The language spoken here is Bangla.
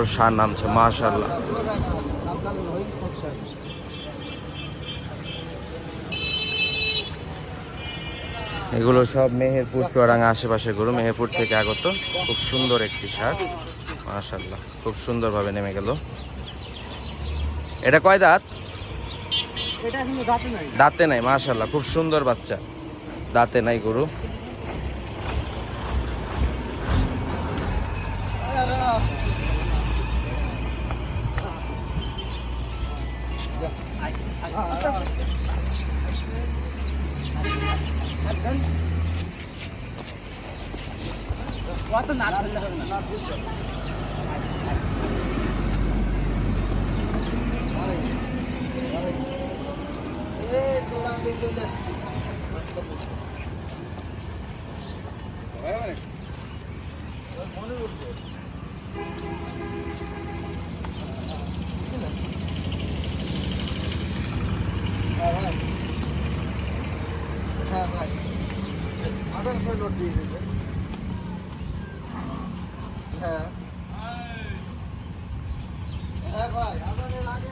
সুন্দর সার নামছে মাশাআল্লাহ। এগুলো সব মেহেরপুর চুয়াডাঙ্গা আশেপাশের গরু, মেহেরপুর থেকে আগত। খুব সুন্দর একটি সার মাশাআল্লাহ, খুব সুন্দরভাবে নেমে গেল। এটা কয় দাঁত? দাঁতে নাই মাশাআল্লাহ, খুব সুন্দর বাচ্চা, দাঁতে নাই গরু। হ্যাঁ ভাই, 1800 নোট দিয়ে দিবে। হ্যাঁ হ্যাঁ ভাই, আদানের আগে